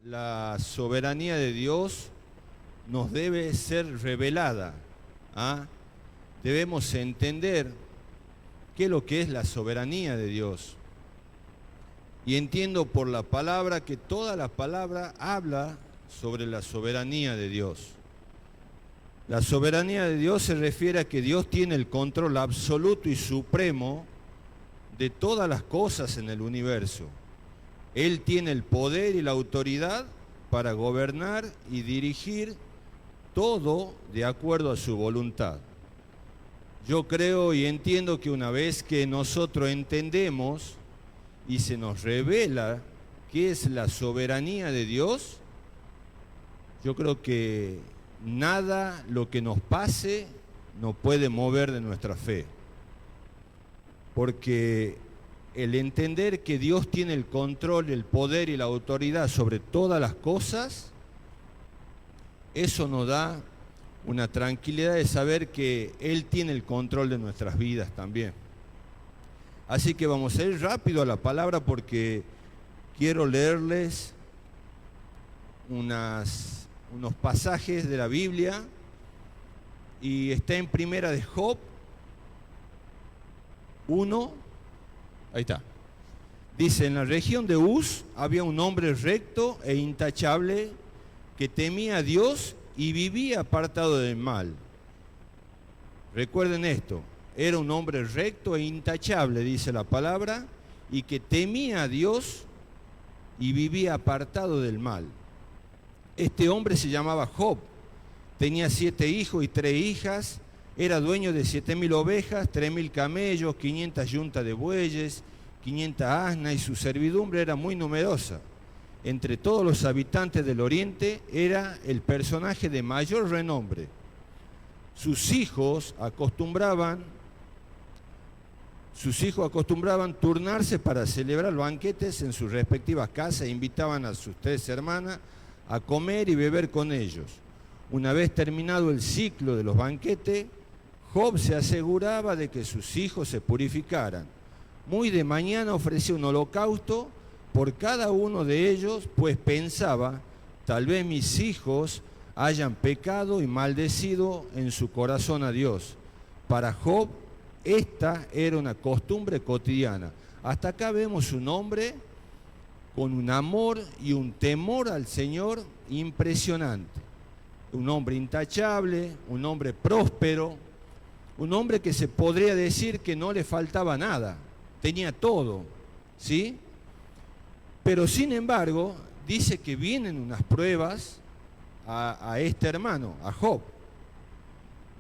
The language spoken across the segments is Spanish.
la soberanía de Dios nos debe ser revelada. ¿Ah? Debemos entender qué es lo que es la soberanía de Dios. Y entiendo por la palabra que toda la palabra habla sobre la soberanía de Dios. La soberanía de Dios se refiere a que Dios tiene el control absoluto y supremo de todas las cosas en el universo. Él tiene el poder y la autoridad para gobernar y dirigir todo de acuerdo a su voluntad. Yo creo y entiendo que una vez que nosotros entendemos y se nos revela qué es la soberanía de Dios, yo creo que nada lo que nos pase nos puede mover de nuestra fe. Porque el entender que Dios tiene el control, el poder y la autoridad sobre todas las cosas, eso nos da una tranquilidad de saber que Él tiene el control de nuestras vidas también. Así que vamos a ir rápido a la palabra porque quiero leerles unos pasajes de la Biblia y está en Primera de Job 1, ahí está. Dice, en la región de Uz había un hombre recto e intachable que temía a Dios y vivía apartado del mal. Recuerden esto, era un hombre recto e intachable, dice la palabra, y que temía a Dios y vivía apartado del mal. Este hombre se llamaba Job, tenía 7 hijos y 3 hijas, era dueño de 7.000 ovejas, 3.000 camellos, 500 yuntas de bueyes, 500 asnas, y su servidumbre era muy numerosa. Entre todos los habitantes del oriente era el personaje de mayor renombre. Sus hijos acostumbraban turnarse para celebrar banquetes en sus respectivas casas e invitaban a sus 3 hermanas a comer y beber con ellos. Una vez terminado el ciclo de los banquetes, Job se aseguraba de que sus hijos se purificaran. Muy de mañana ofrecía un holocausto por cada uno de ellos, pues pensaba, tal vez mis hijos hayan pecado y maldecido en su corazón a Dios. Para Job, esta era una costumbre cotidiana. Hasta acá vemos un hombre con un amor y un temor al Señor impresionante. Un hombre intachable, un hombre próspero, un hombre que se podría decir que no le faltaba nada, tenía todo, ¿sí? Pero sin embargo, dice que vienen unas pruebas a este hermano, a Job.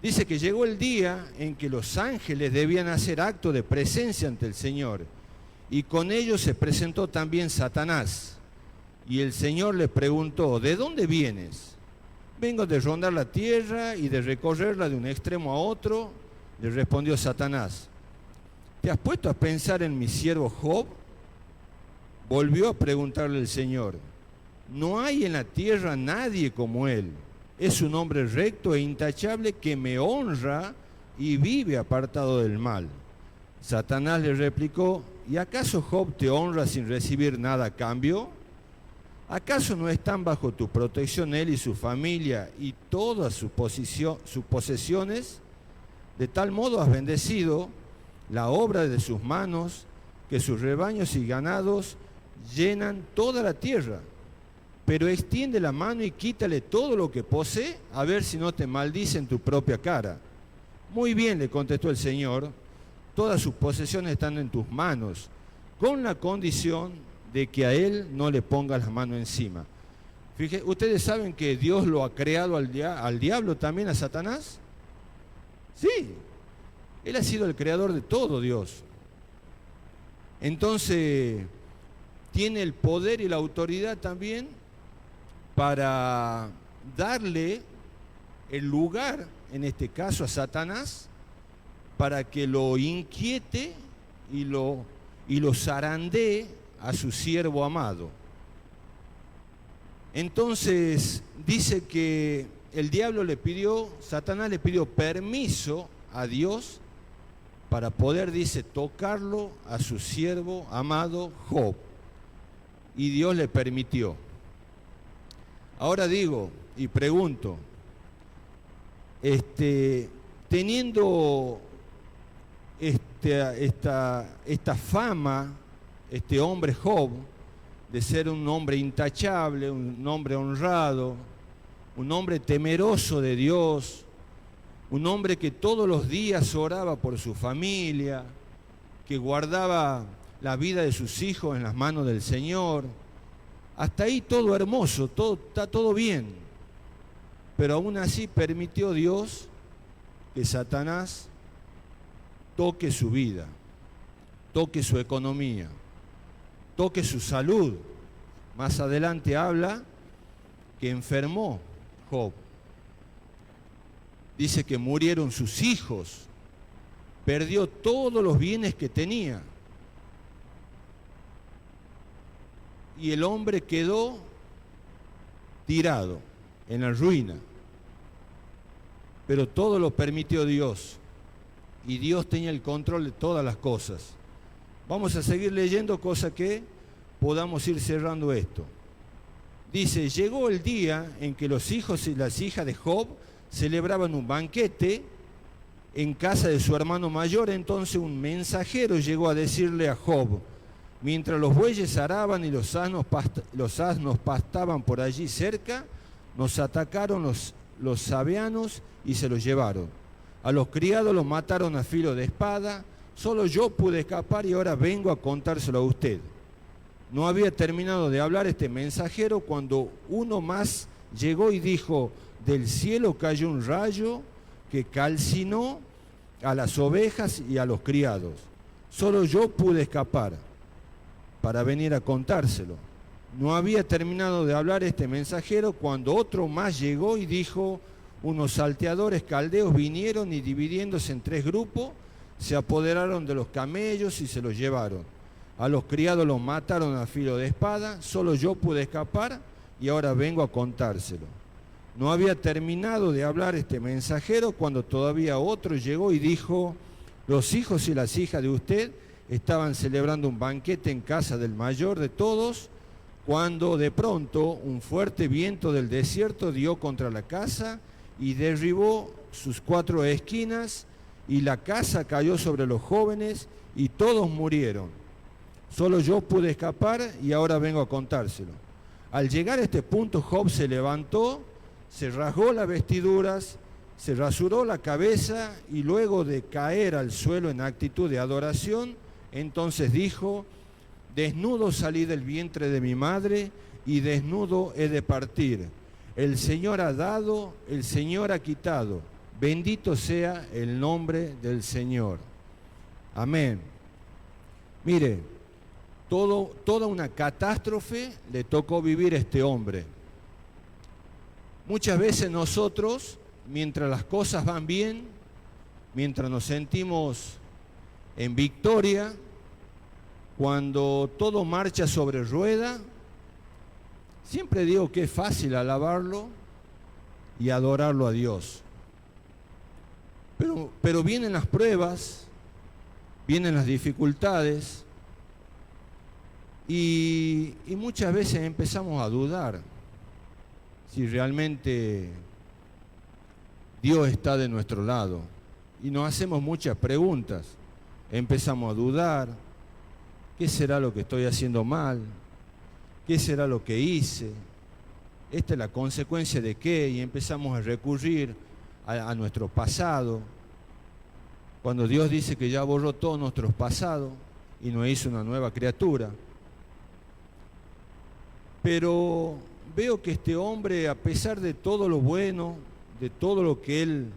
Dice que llegó el día en que los ángeles debían hacer acto de presencia ante el Señor, y con ellos se presentó también Satanás. Y el Señor le preguntó, ¿de dónde vienes? Vengo de rondar la tierra y de recorrerla de un extremo a otro, le respondió Satanás. ¿Te has puesto a pensar en mi siervo Job? Volvió a preguntarle el Señor. No hay en la tierra nadie como él. Es un hombre recto e intachable que me honra y vive apartado del mal. Satanás le replicó, ¿y acaso Job te honra sin recibir nada a cambio? ¿Acaso no están bajo tu protección él y su familia y todas sus posesiones? De tal modo has bendecido la obra de sus manos, que sus rebaños y ganados llenan toda la tierra. Pero extiende la mano y quítale todo lo que posee, a ver si no te maldice en tu propia cara. Muy bien, le contestó el Señor, todas sus posesiones están en tus manos, con la condición de que a él no le pongas la mano encima. Fíjense, ¿ustedes saben que Dios lo ha creado al diablo también, a Satanás? Sí, él ha sido el creador de todo, Dios. Entonces, tiene el poder y la autoridad también para darle el lugar, en este caso a Satanás, para que lo inquiete y lo zarandee a su siervo amado. Entonces dice que Satanás le pidió permiso a Dios para poder, dice, tocarlo a su siervo amado Job. Y Dios le permitió. Ahora digo y pregunto, teniendo esta fama, este hombre Job, de ser un hombre intachable, un hombre honrado, un hombre temeroso de Dios, un hombre que todos los días oraba por su familia, que guardaba la vida de sus hijos en las manos del Señor. Hasta ahí todo hermoso, está todo bien. Pero aún así permitió Dios que Satanás toque su vida, toque su economía, toque su salud. Más adelante habla que enfermó Job. Dice que murieron sus hijos, perdió todos los bienes que tenía. Y el hombre quedó tirado en la ruina. Pero todo lo permitió Dios. Y Dios tenía el control de todas las cosas. Vamos a seguir leyendo, cosa que podamos ir cerrando esto. Dice, llegó el día en que los hijos y las hijas de Job celebraban un banquete en casa de su hermano mayor. Entonces un mensajero llegó a decirle a Job, mientras los bueyes araban y los asnos pastaban por allí cerca, nos atacaron los sabeanos y se los llevaron. A los criados los mataron a filo de espada. Solo yo pude escapar y ahora vengo a contárselo a usted. No había terminado de hablar este mensajero cuando uno más llegó y dijo, del cielo cayó un rayo que calcinó a las ovejas y a los criados. Solo yo pude escapar para venir a contárselo. No había terminado de hablar este mensajero cuando otro más llegó y dijo, unos salteadores caldeos vinieron y dividiéndose en 3 grupos, se apoderaron de los camellos y se los llevaron. A los criados los mataron a filo de espada, solo yo pude escapar y ahora vengo a contárselo. No había terminado de hablar este mensajero cuando todavía otro llegó y dijo, los hijos y las hijas de usted estaban celebrando un banquete en casa del mayor de todos, cuando de pronto un fuerte viento del desierto dio contra la casa y derribó sus 4 esquinas, y la casa cayó sobre los jóvenes y todos murieron. Solo yo pude escapar y ahora vengo a contárselo. Al llegar a este punto, Job se levantó, se rasgó las vestiduras, se rasuró la cabeza y luego de caer al suelo en actitud de adoración, entonces dijo, desnudo salí del vientre de mi madre y desnudo he de partir. El Señor ha dado, el Señor ha quitado. Bendito sea el nombre del Señor. Amén. Mire, toda una catástrofe le tocó vivir a este hombre. Muchas veces nosotros, mientras las cosas van bien, mientras nos sentimos en victoria, cuando todo marcha sobre rueda, siempre digo que es fácil alabarlo y adorarlo a Dios. Pero vienen las pruebas, vienen las dificultades y muchas veces empezamos a dudar si realmente Dios está de nuestro lado. Y nos hacemos muchas preguntas. Empezamos a dudar, ¿qué será lo que estoy haciendo mal? ¿Qué será lo que hice? ¿Esta es la consecuencia de qué? Y empezamos a recurrir a nuestro pasado. Cuando Dios dice que ya borró todos nuestros pasados y nos hizo una nueva criatura. Pero veo que este hombre, a pesar de todo lo bueno, de todo lo que él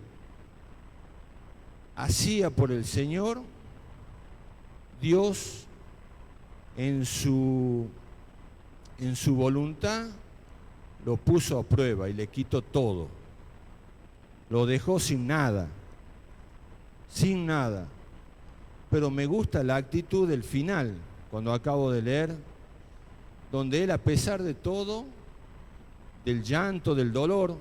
hacía por el Señor, Dios en su voluntad lo puso a prueba y le quitó todo. Lo dejó sin nada. Pero me gusta la actitud del final, cuando acabo de leer, donde él, a pesar de todo, del llanto, del dolor,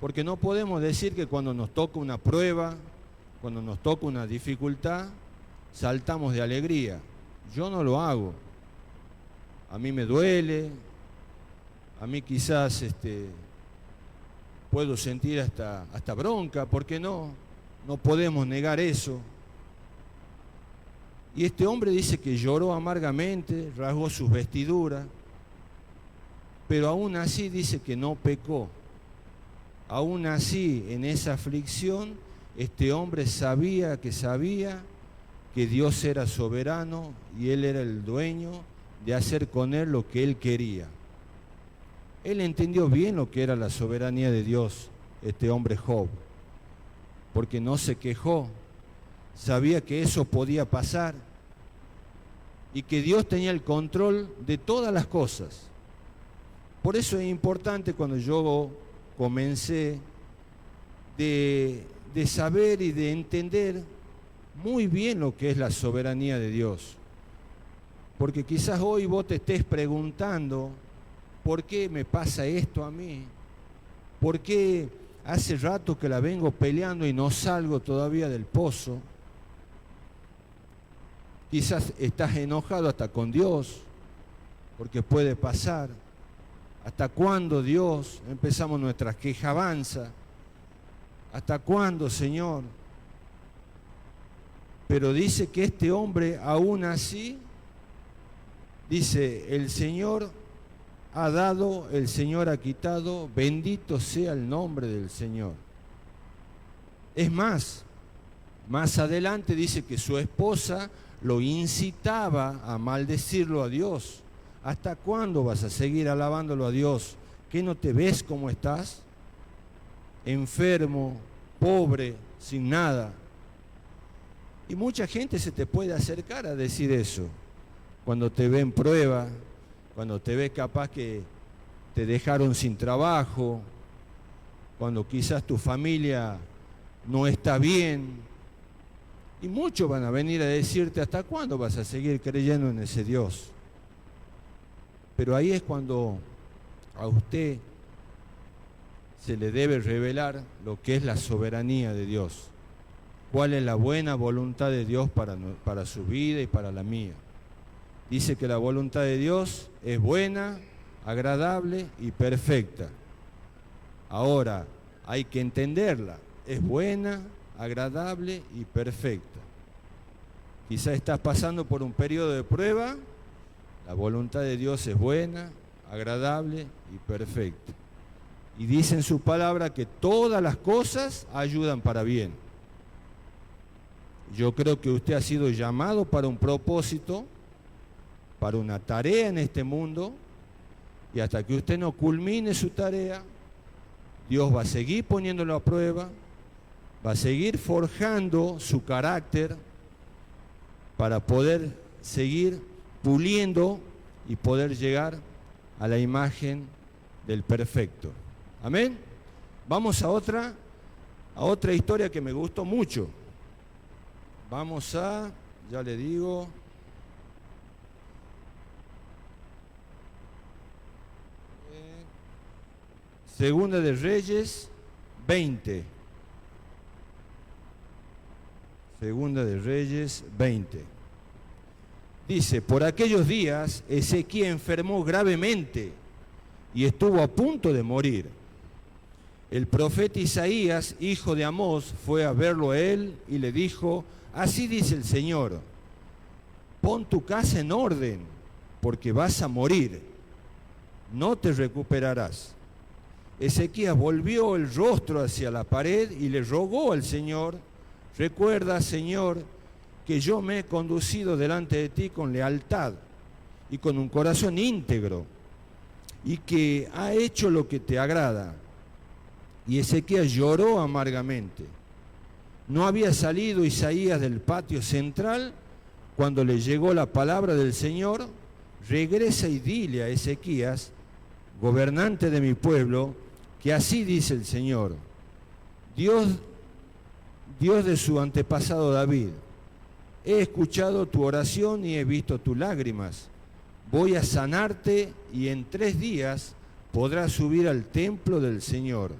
porque no podemos decir que cuando nos toca una prueba, cuando nos toca una dificultad, saltamos de alegría. Yo no lo hago. A mí me duele, A mí quizás puedo sentir hasta bronca, ¿por qué no? No podemos negar eso. Y este hombre dice que lloró amargamente, rasgó sus vestiduras, pero aún así dice que no pecó. Aún así, en esa aflicción, este hombre sabía que Dios era soberano y Él era el dueño de hacer con él lo que Él quería. Él entendió bien lo que era la soberanía de Dios, este hombre Job, porque no se quejó, sabía que eso podía pasar y que Dios tenía el control de todas las cosas. Por eso es importante cuando yo comencé de saber y de entender muy bien lo que es la soberanía de Dios. Porque quizás hoy vos te estés preguntando, ¿por qué me pasa esto a mí? ¿Por qué hace rato que la vengo peleando y no salgo todavía del pozo? Quizás estás enojado hasta con Dios, porque puede pasar. ¿Hasta cuándo, Dios? Empezamos nuestra quejabanza. ¿Hasta cuándo, Señor? Pero dice que este hombre, aún así, dice, el Señor ha dado, el Señor ha quitado, bendito sea el nombre del Señor. Es más adelante dice que su esposa lo incitaba a maldecirlo a Dios. ¿Hasta cuándo vas a seguir alabándolo a Dios? ¿Qué no te ves como estás? Enfermo, pobre, sin nada. Y mucha gente se te puede acercar a decir eso. Cuando te ve en prueba, cuando te ve capaz que te dejaron sin trabajo, cuando quizás tu familia no está bien. Y muchos van a venir a decirte, ¿hasta cuándo vas a seguir creyendo en ese Dios? Pero ahí es cuando a usted se le debe revelar lo que es la soberanía de Dios. Cuál es la buena voluntad de Dios para su vida y para la mía. Dice que la voluntad de Dios es buena, agradable y perfecta. Ahora, hay que entenderla. Es buena, agradable y perfecta. Quizás estás pasando por un periodo de prueba. La voluntad de Dios es buena, agradable y perfecta. Y dice en su palabra que todas las cosas ayudan para bien. Yo creo que usted ha sido llamado para un propósito, para una tarea en este mundo, y hasta que usted no culmine su tarea, Dios va a seguir poniéndolo a prueba, va a seguir forjando su carácter para poder seguir puliendo y poder llegar a la imagen del perfecto. Amén. Vamos a otra historia que me gustó mucho. Vamos a, ya le digo, Segunda de Reyes 20. Segunda de Reyes 20. Dice, por aquellos días Ezequías enfermó gravemente y estuvo a punto de morir. El profeta Isaías, hijo de Amós, fue a verlo a él y le dijo, así dice el Señor, pon tu casa en orden, porque vas a morir, no te recuperarás. Ezequías volvió el rostro hacia la pared y le rogó al Señor, recuerda, Señor, que yo me he conducido delante de ti con lealtad y con un corazón íntegro, y que ha hecho lo que te agrada. Y Ezequías lloró amargamente. No había salido Isaías del patio central cuando le llegó la palabra del Señor, regresa y dile a Ezequías, gobernante de mi pueblo, que así dice el Señor, Dios de su antepasado David, he escuchado tu oración y he visto tus lágrimas. Voy a sanarte y en 3 días podrás subir al templo del Señor.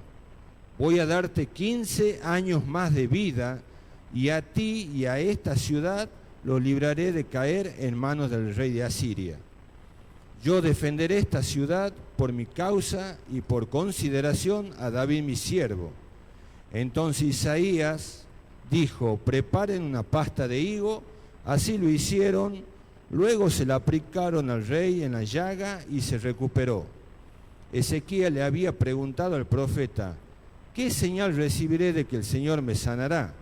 Voy a darte 15 años más de vida y a ti y a esta ciudad los libraré de caer en manos del rey de Asiria. yo defenderé esta ciudad por mi causa y por consideración a David mi siervo. Entonces Isaías dijo, preparen una pasta de higo, así lo hicieron, luego se la aplicaron al rey en la llaga y se recuperó. Ezequías le había preguntado al profeta, ¿qué señal recibiré de que el Señor me sanará?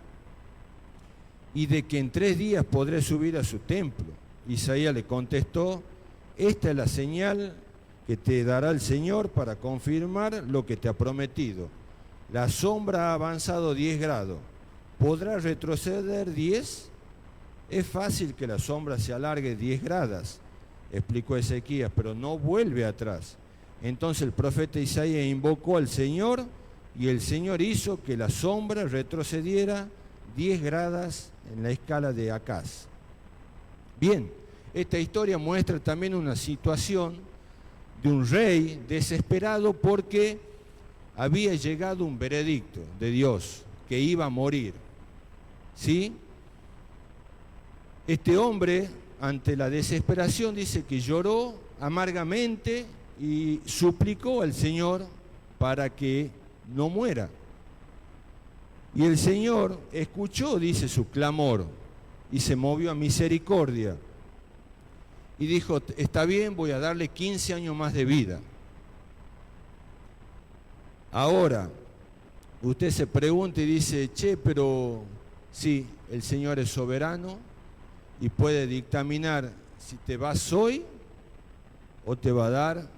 Y de que en 3 días podré subir a su templo. Isaías le contestó, esta es la señal que te dará el Señor para confirmar lo que te ha prometido. La sombra ha avanzado 10 grados. ¿Podrá retroceder 10? Es fácil que la sombra se alargue 10 grados, explicó Ezequías, pero no vuelve atrás. Entonces el profeta Isaías invocó al Señor y el Señor hizo que la sombra retrocediera 10 grados en la escala de Acaz. Bien, esta historia muestra también una situación de un rey desesperado porque había llegado un veredicto de Dios que iba a morir. ¿Sí? Este hombre, ante la desesperación, dice que lloró amargamente y suplicó al Señor para que no muera. Y el Señor escuchó, dice, su clamor y se movió a misericordia. Y dijo, está bien, voy a darle 15 años más de vida. Ahora, usted se pregunta y dice, pero sí, el Señor es soberano y puede dictaminar si te vas hoy o te va a dar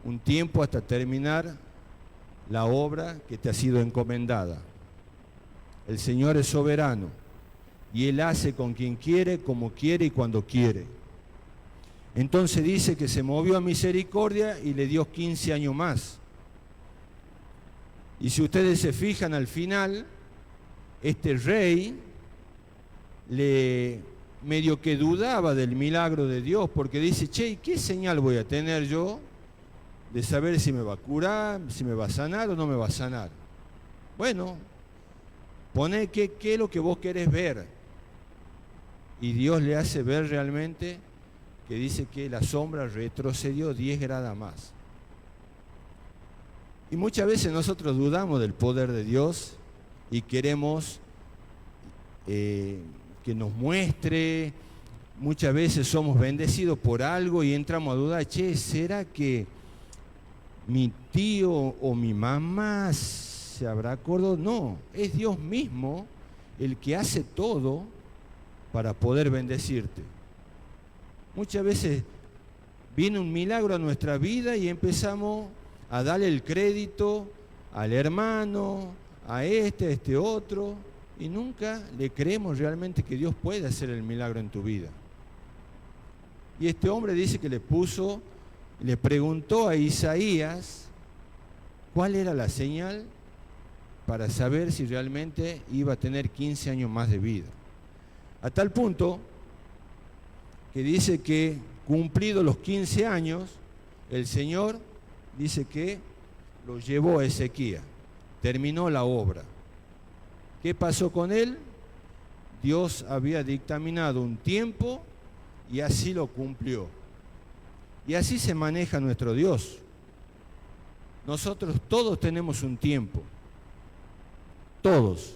un tiempo hasta terminar la obra que te ha sido encomendada. El Señor es soberano y Él hace con quien quiere, como quiere y cuando quiere. Entonces dice que se movió a misericordia y le dio 15 años más. Y si ustedes se fijan al final, este rey le medio que dudaba del milagro de Dios, porque dice, ¿y qué señal voy a tener yo de saber si me va a curar, si me va a sanar o no me va a sanar? Bueno, poné qué es lo que vos querés ver. Y Dios le hace ver realmente que dice que la sombra retrocedió 10 grados más. Y muchas veces nosotros dudamos del poder de Dios y queremos que nos muestre. Muchas veces somos bendecidos por algo y entramos a dudar, ¿será que mi tío o mi mamá se habrá acordado? No, es Dios mismo el que hace todo para poder bendecirte. Muchas veces viene un milagro a nuestra vida y empezamos a darle el crédito al hermano, a este otro, y nunca le creemos realmente que Dios puede hacer el milagro en tu vida. Y este hombre dice que le preguntó a Isaías cuál era la señal para saber si realmente iba a tener 15 años más de vida. A tal punto que dice que cumplidos los 15 años, el Señor dice que lo llevó a Ezequías, terminó la obra. ¿Qué pasó con él? Dios había dictaminado un tiempo y así lo cumplió. Y así se maneja nuestro Dios. Nosotros todos tenemos un tiempo, todos.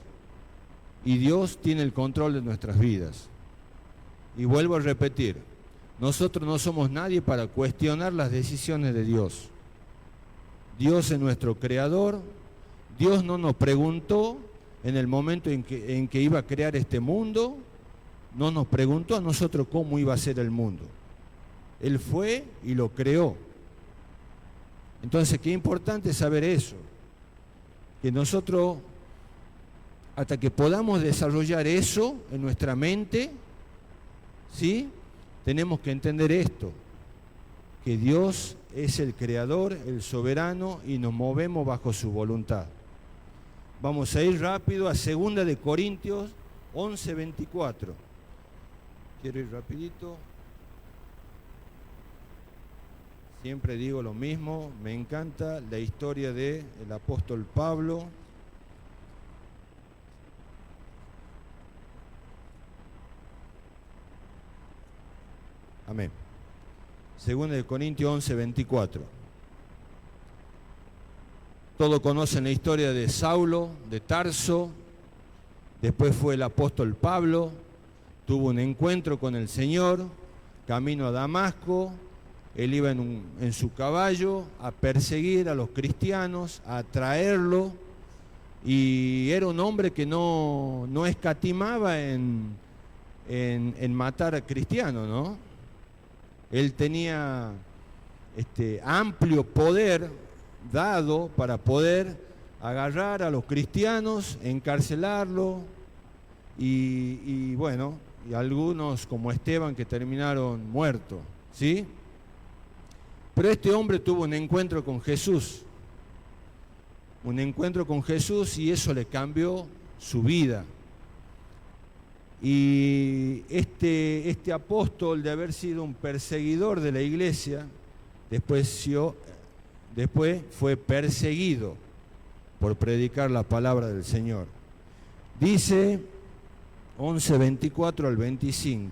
Y Dios tiene el control de nuestras vidas. Y vuelvo a repetir, nosotros no somos nadie para cuestionar las decisiones de Dios. Dios es nuestro creador. Dios no nos preguntó en el momento en que iba a crear este mundo, no nos preguntó a nosotros cómo iba a ser el mundo. Él fue y lo creó. Entonces, qué importante saber eso, que nosotros, hasta que podamos desarrollar eso en nuestra mente, ¿sí?, tenemos que entender esto, que Dios es el creador, el soberano, y nos movemos bajo su voluntad. Vamos a ir rápido a 2 de Corintios 11:24. Quiero ir rapidito. Siempre digo lo mismo, me encanta la historia del apóstol Pablo. Amén. Segunda de Corintios 11, 24. Todos conocen la historia de Saulo, de Tarso. Después fue el apóstol Pablo. Tuvo un encuentro con el Señor, camino a Damasco. Él iba en su caballo a perseguir a los cristianos, a atraerlo. Y era un hombre que no escatimaba en matar a cristianos, ¿no? Él tenía amplio poder dado para poder agarrar a los cristianos, encarcelarlo y bueno, y algunos como Esteban que terminaron muertos, ¿sí? Pero este hombre tuvo un encuentro con Jesús. Un encuentro con Jesús y eso le cambió su vida. Y este apóstol, de haber sido un perseguidor de la iglesia, después fue perseguido por predicar la palabra del Señor. Dice 11, 24 al 25.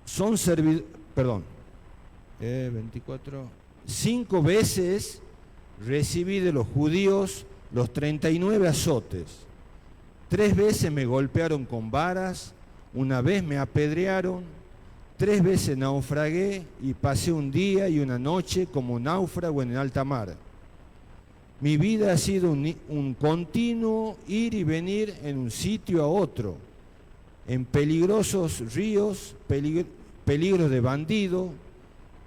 Son servidores, 24... 5 veces recibí de los judíos los 39 azotes. 3 veces me golpearon con varas, 1 vez me apedrearon, 3 veces naufragué y pasé un día y una noche como náufrago en alta mar. Mi vida ha sido un continuo ir y venir en un sitio a otro, en peligrosos ríos, peligros de bandido,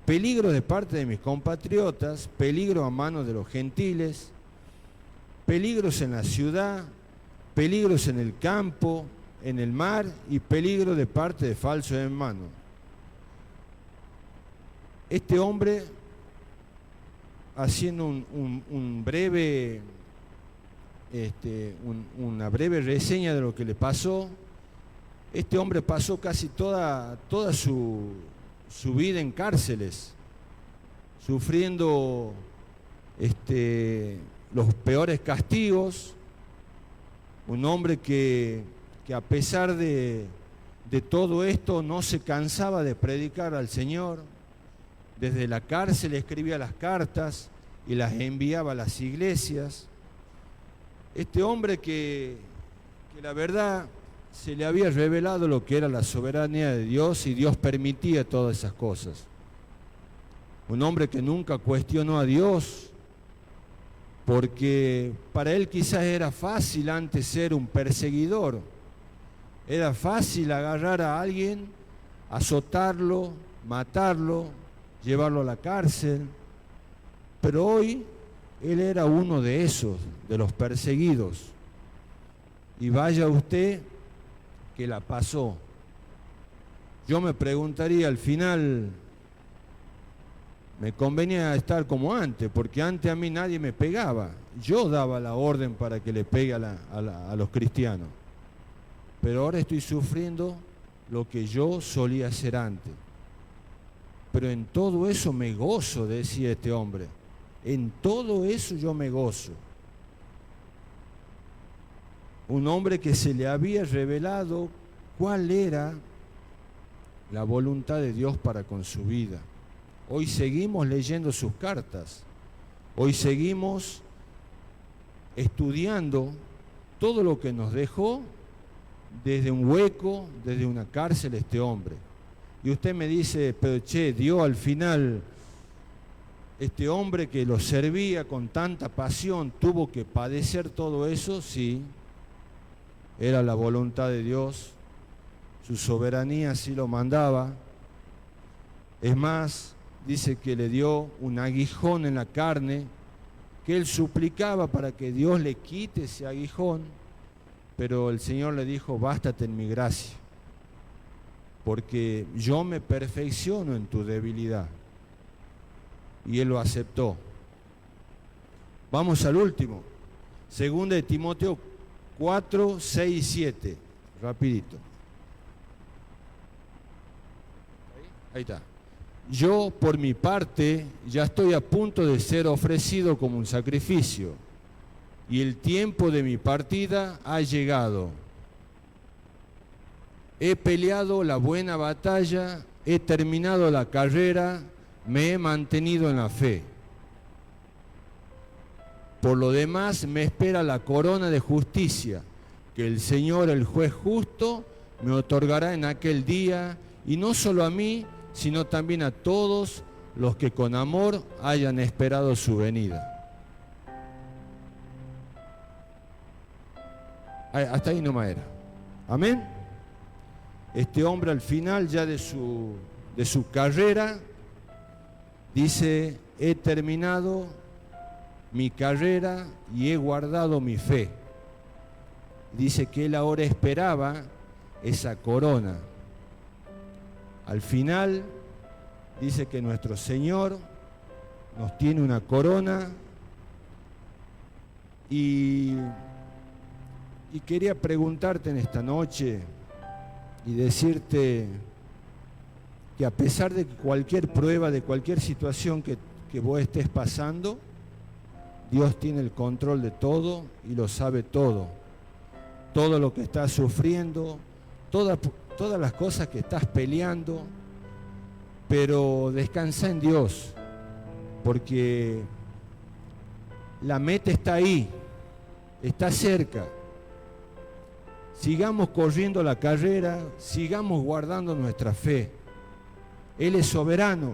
peligro de parte de mis compatriotas, peligro a manos de los gentiles, peligros en la ciudad, peligros en el campo, en el mar y peligro de parte de falsos hermanos. Este hombre, haciendo una breve reseña de lo que le pasó, este hombre pasó casi toda su vida en cárceles, sufriendo los peores castigos. Un hombre que a pesar de todo esto no se cansaba de predicar al Señor. Desde la cárcel escribía las cartas y las enviaba a las iglesias. Este hombre que la verdad se le había revelado lo que era la soberanía de Dios y Dios permitía todas esas cosas. Un hombre que nunca cuestionó a Dios, porque para él quizás era fácil antes ser un perseguidor. Era fácil agarrar a alguien, azotarlo, matarlo, llevarlo a la cárcel. Pero hoy él era uno de esos, de los perseguidos. Y vaya usted que la pasó. Yo me preguntaría al final, me convenía estar como antes, porque antes a mí nadie me pegaba. Yo daba la orden para que le pegue a los cristianos. Pero ahora estoy sufriendo lo que yo solía hacer antes. Pero en todo eso me gozo, decía este hombre. En todo eso yo me gozo. Un hombre que se le había revelado cuál era la voluntad de Dios para con su vida. Hoy seguimos leyendo sus cartas. Hoy seguimos estudiando todo lo que nos dejó desde un hueco, desde una cárcel este hombre. Y usted me dice, pero che, Dios al final, este hombre que lo servía con tanta pasión, tuvo que padecer todo eso. Sí, era la voluntad de Dios, su soberanía así lo mandaba. Es más, dice que le dio un aguijón en la carne, que él suplicaba para que Dios le quite ese aguijón, pero el Señor le dijo, bástate en mi gracia, porque yo me perfecciono en tu debilidad. Y él lo aceptó. Vamos al último, 2 de Timoteo 4, 6 y 7, rapidito. Ahí está. Yo, por mi parte, ya estoy a punto de ser ofrecido como un sacrificio, y el tiempo de mi partida ha llegado. he peleado la buena batalla, he terminado la carrera, me he mantenido en la fe. Por lo demás me espera la corona de justicia, que el Señor, el juez justo, me otorgará en aquel día, y no solo a mí, sino también a todos los que con amor hayan esperado su venida. Hasta ahí nomás era. Amén. Este hombre al final ya de su carrera dice: he terminado mi carrera y he guardado mi fe. Dice que él ahora esperaba esa corona. Al final dice que nuestro Señor nos tiene una corona, y quería preguntarte en esta noche y decirte que a pesar de cualquier prueba, de cualquier situación que vos estés pasando, Dios tiene el control de todo y lo sabe todo. Todo lo que estás sufriendo, todas las cosas que estás peleando, pero descansa en Dios, porque la meta está ahí, está cerca. Sigamos corriendo la carrera, sigamos guardando nuestra fe. Él es soberano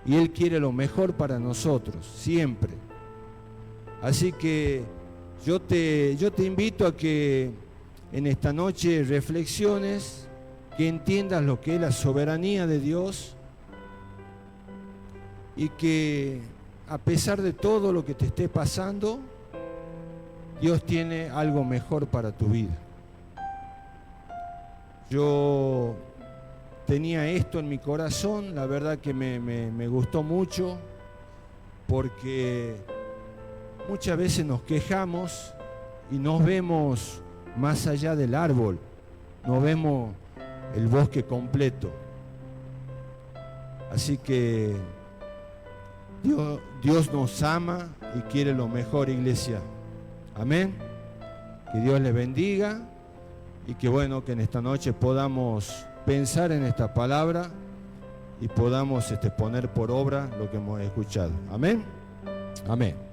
y Él quiere lo mejor para nosotros, siempre. Así que yo te invito a que en esta noche reflexiones, que entiendas lo que es la soberanía de Dios, y que a pesar de todo lo que te esté pasando, Dios tiene algo mejor para tu vida. Yo tenía esto en mi corazón, la verdad que me gustó mucho, porque muchas veces nos quejamos y nos vemos más allá del árbol, no vemos el bosque completo. Así que Dios nos ama y quiere lo mejor, iglesia. Amén. Que Dios les bendiga, y que bueno, que en esta noche podamos pensar en esta palabra y podamos poner por obra lo que hemos escuchado. Amén. Amén.